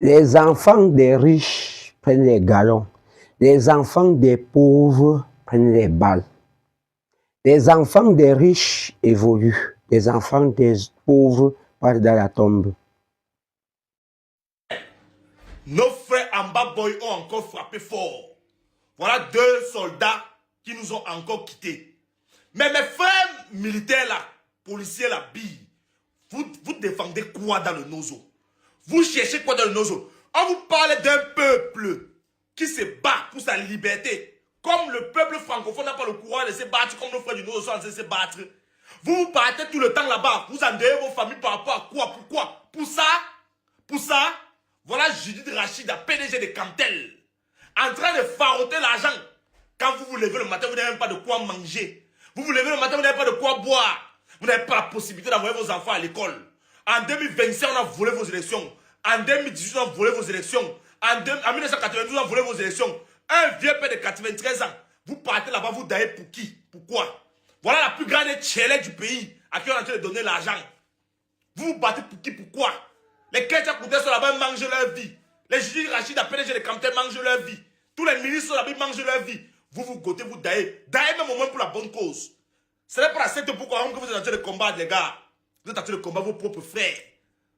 Les enfants des riches prennent les galons. Les enfants des pauvres prennent les balles. Les enfants des riches évoluent. Les enfants des pauvres partent dans la tombe. Nos frères Amba Boy ont encore frappé fort. Voilà 2 soldats qui nous ont encore quittés. Mais mes frères militaires là, policiers là, vous défendez quoi dans le Nozo? Vous cherchez quoi dans le Nozo? On vous parle d'un peuple qui se bat pour sa liberté. Comme le peuple francophone n'a pas le courage de se battre, comme nos frères du Nozo sont en train de se battre. Vous partez tout le temps là-bas. Vous endeuillez vos familles par rapport à quoi? Pourquoi? Pour ça, voilà Judith Rachida, PDG de Cantel, en train de faroter l'argent. Quand vous vous levez le matin, vous n'avez même pas de quoi manger. Vous vous levez le matin, vous n'avez pas de quoi boire. Vous n'avez pas la possibilité d'envoyer vos enfants à l'école. En 2025, on a volé vos élections. En 2018, on a volé vos élections. En 1992, on a volé vos élections. Un vieux père de 93 ans. Vous partez là-bas, vous daillez pour qui? Pourquoi? Voilà la plus grande tchèle du pays à qui on est en train de donner l'argent. Vous vous battez pour qui? Pourquoi? Les Ketia Koudé sont là-bas, mangent leur vie. Les Judith Rachida, PDG de Cantel, mangent leur vie. Tous les ministres sont là-bas, mangent leur vie. Vous vous gotez, vous daillez. Daillez même au moins pour la bonne cause. Ce n'est pas la secte pourquoi que vous êtes en train de combattre, les gars. Vous êtes en train de combattre vos propres frères,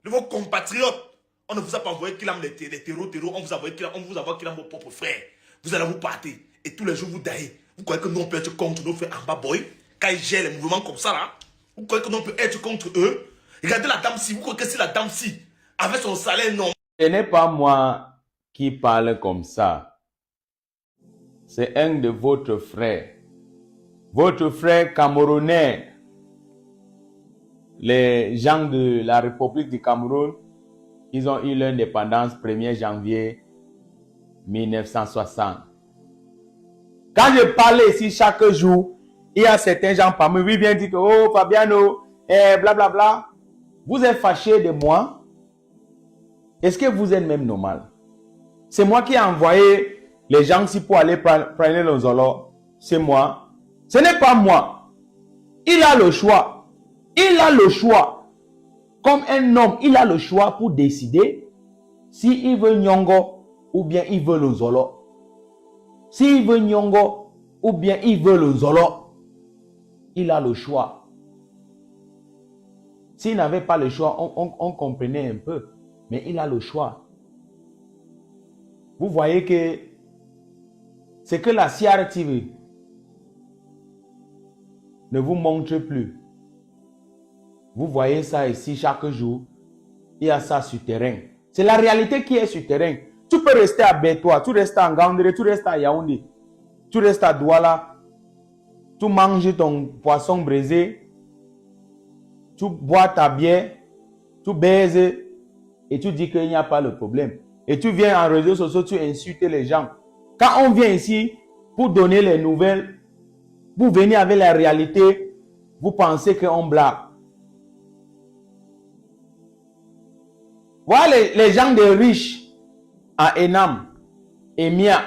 de vos compatriotes. On ne vous a pas envoyé qu'il aime les terreaux. On vous a envoyé qu'il aime vos propres frères. Vous allez vous battre. Et tous les jours, vous daillez. Vous croyez que nous, on peut être contre nos frères Amba Boy quand ils gèrent les mouvements comme ça, là? Vous croyez que nous, on peut être contre eux? Regardez la dame-ci. Vous croyez que c'est la dame-ci, avec son salaire non? Ce n'est pas moi qui parle comme ça. C'est un de votre frère. Votre frère camerounais. Les gens de la République du Cameroun, ils ont eu l'indépendance 1er janvier 1960. Quand je parle ici chaque jour, il y a certains gens parmi vous qui viennent dire que oh Fabiano, blablabla. Bla. Vous êtes fâché de moi? Est-ce que vous êtes même normal? C'est moi qui ai envoyé les gens ici pour aller prendre le Zolo. C'est moi. Ce n'est pas moi. Il a le choix. Il a le choix. Comme un homme, il a le choix pour décider s'il veut Nyongo ou bien il veut le Zolo. S'il veut Nyongo ou bien il veut le Zolo, il a le choix. S'il n'avait pas le choix, on comprenait un peu. Mais il a le choix. Vous voyez que c'est que la CRTV ne vous montre plus. Vous voyez ça ici chaque jour. Il y a ça sur terrain. C'est la réalité qui est sur terrain. Tu peux rester à Bétois, tu restes à Ngandere, tu restes à Yaoundé, tu restes à Douala, tu manges ton poisson braisé, tu bois ta bière, tu baises et tu dis qu'il n'y a pas le problème. Et tu viens en réseaux sociaux, tu insultes les gens. Quand on vient ici pour donner les nouvelles, vous venez avec la réalité, vous pensez qu'on blague. Voilà les gens des riches à Enam, Emia.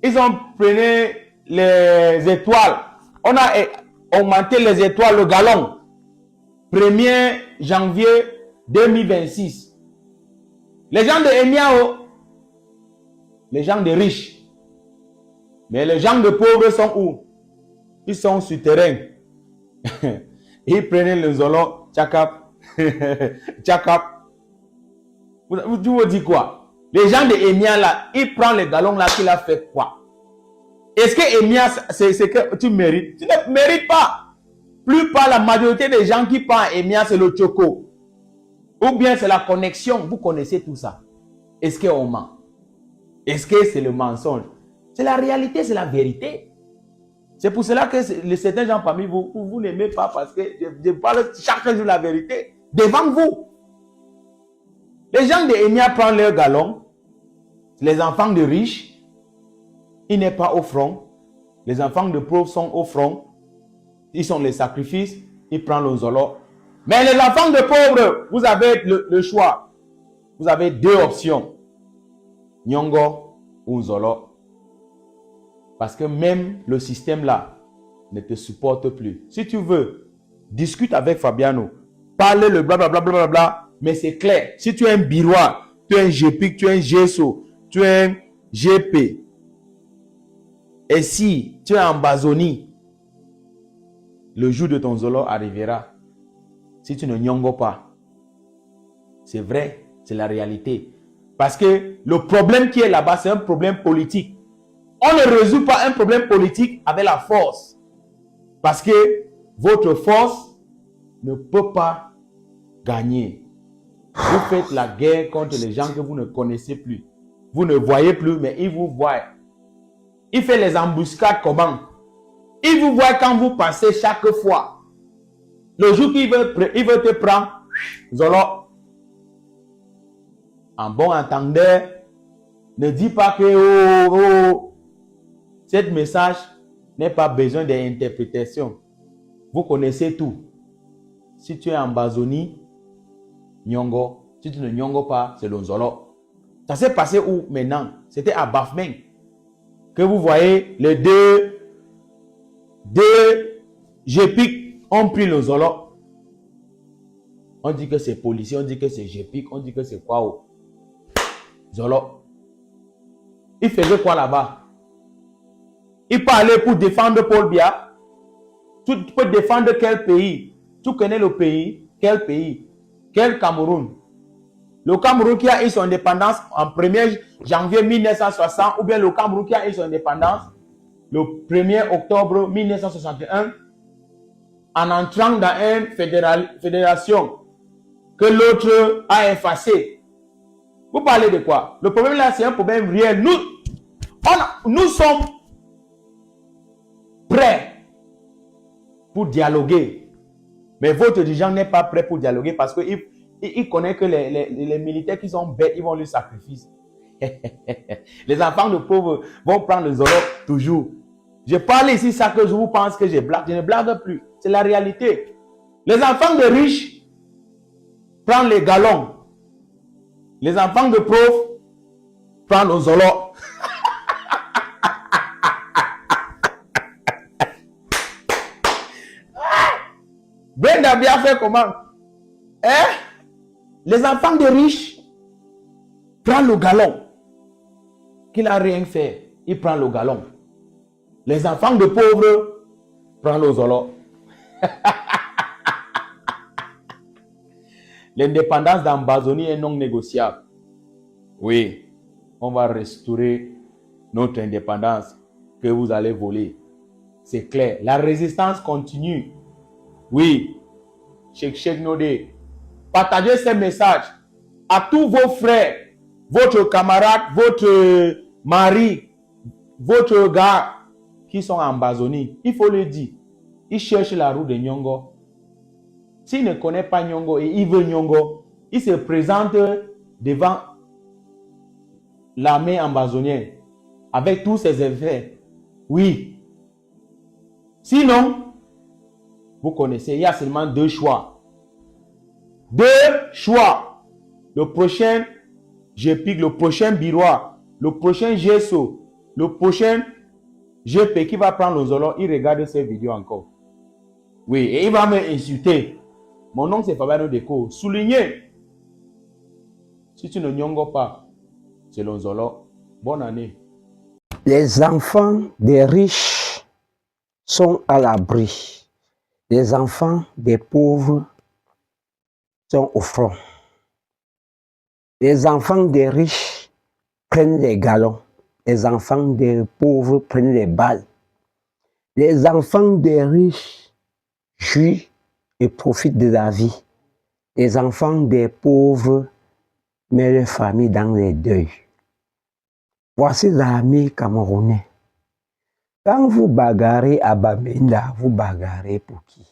Ils ont pris les étoiles. On a augmenté les étoiles, le galon. 1er janvier 2026. Les gens de Emiao, les gens de riches. Mais les gens de pauvres sont où? Ils sont sur terrain. Ils prenaient le Zolo, tchakap, tchakap. Tu vous dis quoi? Les gens de Emia là, ils prennent le galon là, qu'il a fait quoi? Est-ce que Emia, c'est que tu mérites? Tu ne mérites pas. Plus pas la majorité des gens qui parlent à Emia, c'est le choco. Ou bien c'est la connexion. Vous connaissez tout ça. Est-ce qu'on ment? Est-ce que c'est le mensonge? C'est la réalité, c'est la vérité. C'est pour cela que certains gens parmi vous, vous n'aimez pas parce que je parle chaque jour la vérité devant vous. Les gens de Emia prennent leur galon. Les enfants de riches, ils n'est pas au front. Les enfants de pauvres sont au front. Ils sont les sacrifices. Ils prennent le Zolo. Mais les enfants de pauvres, vous avez le choix. Vous avez 2 options. Nyongo ou Zolo. Parce que même le système là ne te supporte plus. Si tu veux, discute avec Fabiano. Parle le blablabla. Mais c'est clair. Si tu es un biroir, tu es un GPIC, tu es un GSO, tu es un GP. Et si tu es en Bazonie, le jour de ton Zolo arrivera. Si tu ne nyongo pas, c'est vrai, c'est la réalité. Parce que le problème qui est là-bas, c'est un problème politique. On ne résout pas un problème politique avec la force. Parce que votre force ne peut pas gagner. Vous faites la guerre contre les gens que vous ne connaissez plus. Vous ne voyez plus, mais ils vous voient. Il fait les embuscades comment? Il vous voit quand vous passez chaque fois. Le jour qu'il veut te prendre, Zolo. En bon entendeur, ne dis pas que cette message n'est pas besoin d'interprétation. Vous connaissez tout. Si tu es en Bazonie, Nyongo. Si tu ne Nyongo pas, c'est le Zolo. Ça s'est passé où maintenant? C'était à Bafoussam que vous voyez les deux GPIC ont pris le Zolo. On dit que c'est policier, on dit que c'est GPIC, on dit que c'est quoi? Zolo. Il faisait quoi là-bas? Il parlait pour défendre Paul Biya. Tu peux défendre quel pays? Tu connais le pays? Quel pays? Quel Cameroun? Le Cameroun qui a eu son indépendance en 1er janvier 1960 ou bien le Cameroun qui a eu son indépendance le 1er octobre 1961 en entrant dans une fédération que l'autre a effacée. Vous parlez de quoi? Le problème là, c'est un problème réel. Nous sommes prêts pour dialoguer. Mais votre dirigeant n'est pas prêt pour dialoguer parce qu'il connaît que les militaires qui sont bêtes, ils vont lui sacrifier. Les enfants de pauvres vont prendre le Zolo toujours. Je parle ici ça que je vous pense que je blague. Je ne blague plus. C'est la réalité. Les enfants de riches prennent les galons. Les enfants de pauvres prennent le Zolo. Brenda bien fait comment? Les enfants de riches prennent le galon. Qu'il n'a rien fait, il prend le galon. Les enfants de pauvres prennent le Zolo. L'indépendance d'Ambazonie est non négociable. Oui, on va restaurer notre indépendance que vous allez voler. C'est clair. La résistance continue. Oui. Cheikh Nodé. Partagez ces messages à tous vos frères, votre camarade, votre mari, votre gars qui sont en Bazonie. Il faut le dire. Ils cherchent la route de Nyongo. S'il ne connaît pas Nyongo et il veut Nyongo, il se présente devant l'armée ambazonienne avec tous ses effets. Oui. Sinon, vous connaissez, il y a seulement deux choix. Deux choix. Le prochain GPIC, le prochain Biroir, le prochain GSO, le prochain GP qui va prendre le Zolo, il regarde ces vidéos encore. Oui, et il va me insulter. Mon nom c'est Fabiano Deco. Soulignez. Si tu ne nyongo pas, c'est le Zolo. Bonne année. Les enfants des riches sont à l'abri. Les enfants des pauvres sont au front. Les enfants des riches prennent les galons. Les enfants des pauvres prennent les balles. Les enfants des riches jouissent et profitent de la vie. Les enfants des pauvres mettent leur famille dans les deuils. Voici l'armée camerounaise. Quand vous bagarrez à Bamenda, vous bagarrez pour qui?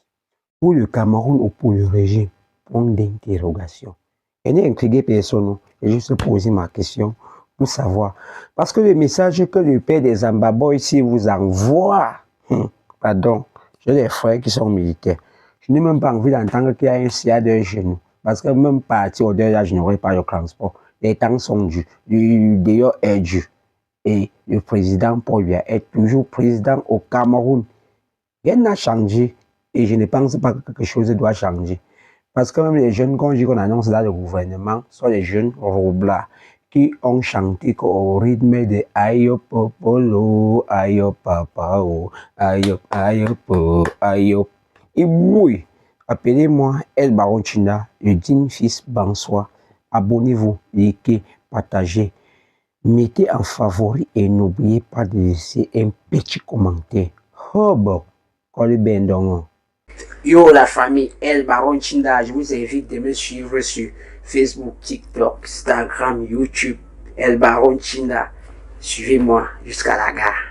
Pour le Cameroun ou pour le régime? Point d'interrogation. Je n'ai intrigué personne, j'ai juste posé ma question pour savoir. Parce que le message que le père des Ambaboy ici vous envoie, pardon, j'ai des frères qui sont militaires. Je n'ai même pas envie d'entendre qu'il y a un CIA d'un genou. Parce que même partir au-delà, je n'aurai pas de transport. Les temps sont dus. D'ailleurs, est dû. Et le président Paul Biya est toujours président au Cameroun. Rien n'a changé. Et je ne pense pas que quelque chose doit changer. Parce que même les jeunes, quand je dis qu'on annonce dans le gouvernement, sont les jeunes roublards qui ont chanté au rythme de Ayo Popolo, Ayo Papao, Ayo Ayo Po, Ayo. Et oui, appelez-moi El Baron Chinda, le digne fils Bansois. Abonnez-vous, likez, partagez. Mettez en favori et n'oubliez pas de laisser un petit commentaire. Oh bon, collez bien donc. Yo la famille El Baron Chinda, je vous invite de me suivre sur Facebook, TikTok, Instagram, YouTube, El Baron Chinda. Suivez-moi jusqu'à la gare.